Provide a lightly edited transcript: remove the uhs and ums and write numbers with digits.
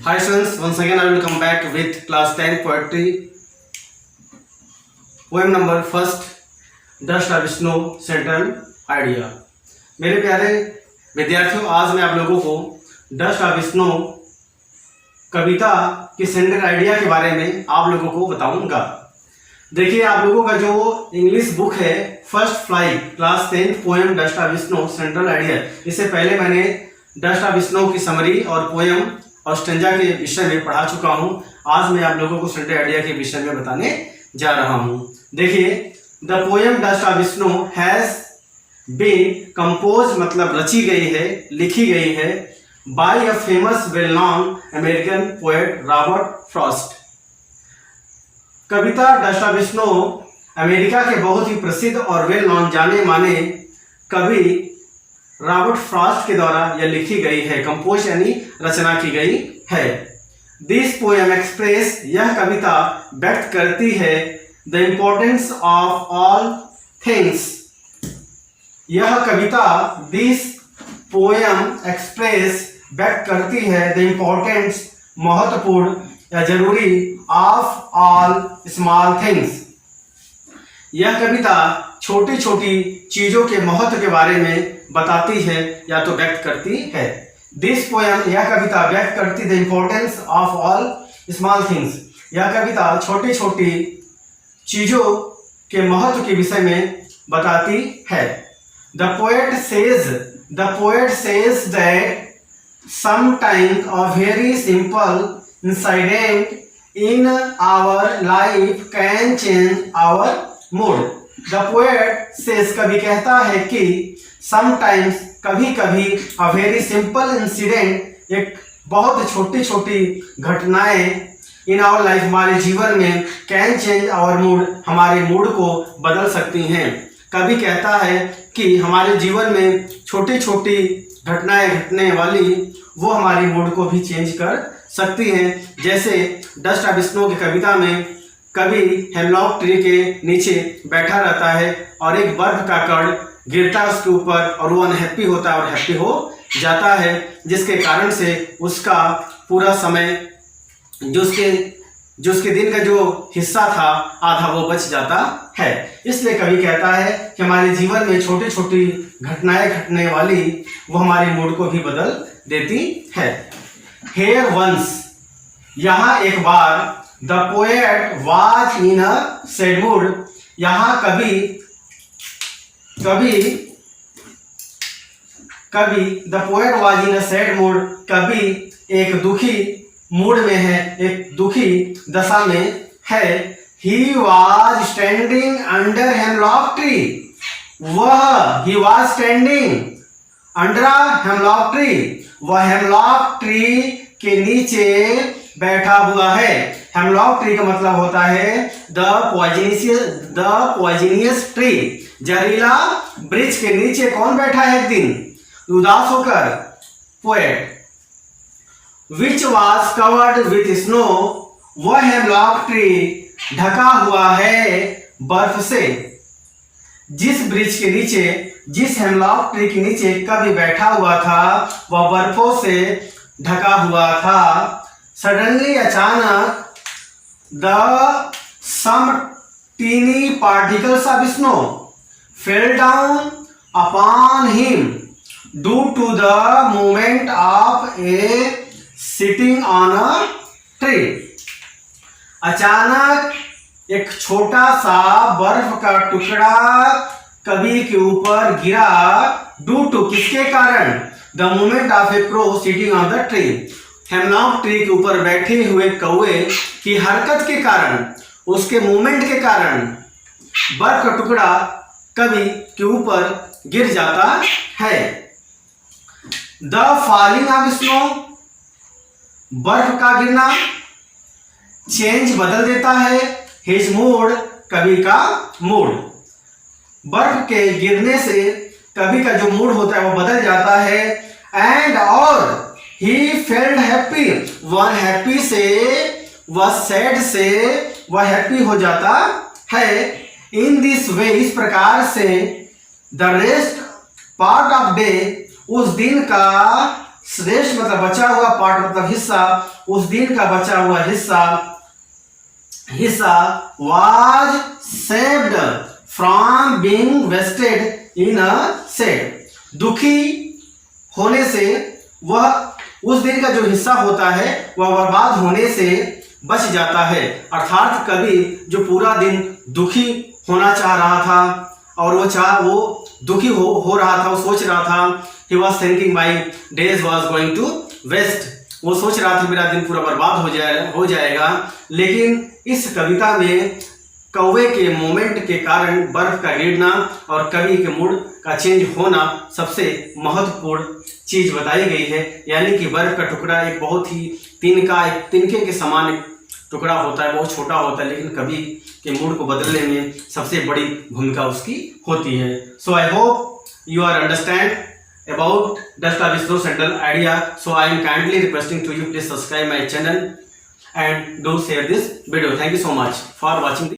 Hi students, once again I will come back with class 10 poetry poem number first, Dust of Snow Central Idea। मेरे प्यारे विद्यार्थियों, आज मैं आप लोगों को डस्ट ऑफ स्नो कविता की सेंट्रल आइडिया के बारे में आप लोगों को बताऊंगा। देखिए, आप लोगों का जो इंग्लिश बुक है first fly class 10 poem dust of snow central idea, इससे पहले मैंने डस्ट ऑफ स्नो की समरी और पोएम और स्टेंजा के विषय में पढ़ा चुका हूं। आज मैं आप लोगों को सेंट्रल आइडिया के विषय में बताने जा रहा हूं। देखिए, the poem dust of snow has been compose मतलब रची गई है, लिखी गई है by a famous well known American poet Robert Frost. कविता डस्ट ऑफ स्नो अमेरिका के बहुत ही प्रसिद्ध और वेल नॉन जाने माने कवि रॉबर्ट फ्रॉस्ट के द्वारा यह लिखी गई है, कंपोज यानी रचना की गई है। दिस पोएम एक्सप्रेस, यह कविता व्यक्त करती है the importance of all things. यह कविता दिस पोएम एक्सप्रेस व्यक्त करती है द इम्पोर्टेंस महत्वपूर्ण या जरूरी ऑफ ऑल स्मॉल थिंग्स। यह कविता छोटी छोटी चीजों के महत्व के बारे में बताती है या तो व्यक्त करती है। दिस पोएम, यह कविता व्यक्त करती the importance of all small things. यह कविता छोटी छोटी चीजों के महत्व के विषय में बताती है। The poet says that sometimes a very simple incident in our life can change our mood. The poet says, कवि कहता है कि sometimes, कभी कभी, a very simple incident, एक बहुत छोटी छोटी घटनाएं in our life, हमारे जीवन में can change our mood, हमारे मूड को बदल सकती हैं। कवि कहता है कि हमारे जीवन में छोटी छोटी घटनाएं घटने वाली वो हमारी मूड को भी चेंज कर सकती हैं। जैसे डस्ट ऑफ स्नो की कविता में कवि हेमलॉक ट्री के नीचे बैठा रहता है और एक बर्फ का कण गिरता है उसके ऊपर और वो अनहैप्पी होता है और हैप्पी हो जाता है, जिसके कारण से उसका पूरा समय जो उसके दिन का जो हिस्सा था आधा वो बच जाता है। इसलिए कवि कहता है कि हमारे जीवन में छोटी छोटी घटनाएं घटने वाली वो हमारे मूड को भी बदल देती है। Here once, यहाँ एक बार, the poet was in a sad mood, यहाँ कवि the poet was in a sad mood, कवि एक दुखी मूड में है, एक दुखी दशा में है। He was standing under hemlock tree, he was standing under a hemlock tree, वह हेमलॉक ट्री के नीचे बैठा हुआ है। हेमलॉक ट्री का मतलब होता है द पॉइजनियस ट्री, जहरीला वृक्ष के नीचे कौन बैठा है एक दिन उदास होकर? Poet. Which was covered with snow, वह हेमलॉक ट्री ढका हुआ है बर्फ से। जिस वृक्ष के नीचे, जिस हेमलॉक ट्री के नीचे कवि बैठा हुआ था वह बर्फों से ढका हुआ था। सडनली, अचानक, the some tiny particles of snow fell down upon him due to the movement of a sitting on a tree. अचानक एक छोटा सा बर्फ का टुकड़ा कवि के ऊपर गिरा, ड्यू टू, किसके कारण? The movement of A crow sitting on the tree, hemlock tree के ऊपर बैठे हुए कौवे की हरकत के कारण, उसके मूवमेंट के कारण बर्फ का टुकड़ा कवि के ऊपर गिर जाता है। द फॉलिंग ऑफ स्नो, बर्फ का गिरना चेंज बदल देता है हिज मूड, कवि का मूड। बर्फ के गिरने से कवि का जो मूड होता है वो बदल जाता है। एंड और ही फेल्ट हैप्पी, वह हैप्पी से, वह सैड से वह हैप्पी हो जाता है। इन दिस वे, इस प्रकार से, the rest part of day, उस दिन का रेस्ट मतलब बचा हुआ पार्ट मतलब हिस्सा, उस दिन का बचा हुआ हिस्सा was saved from being wasted in a shed। दुखी होने से वह उस दिन का जो हिस्सा होता है वह बर्बाद होने से बच जाता है। अर्थात कवि जो पूरा दिन दुखी होना चाह रहा था और वो दुखी हो रहा था, वो सोच रहा था, he was thinking my days was going to waste, वो सोच रहा था मेरा दिन पूरा बर्बाद हो जाएगा। लेकिन इस कविता में कौवे के मोमेंट के कारण बर्फ का गिरना और कवि के मूड का चेंज होना सबसे महत्वपूर्ण चीज बताई गई है। यानी कि बर्फ का टुकड़ा एक बहुत ही तिनके के समान टुकड़ा होता है, बहुत छोटा होता है, लेकिन कवि के मूड को बदलने में सबसे बड़ी भूमिका उसकी होती है। So I hope you are understand about Dostoevsky's central idea. So I am kindly requesting to you, please subscribe my channel and do share this video. Thank you so much for watching.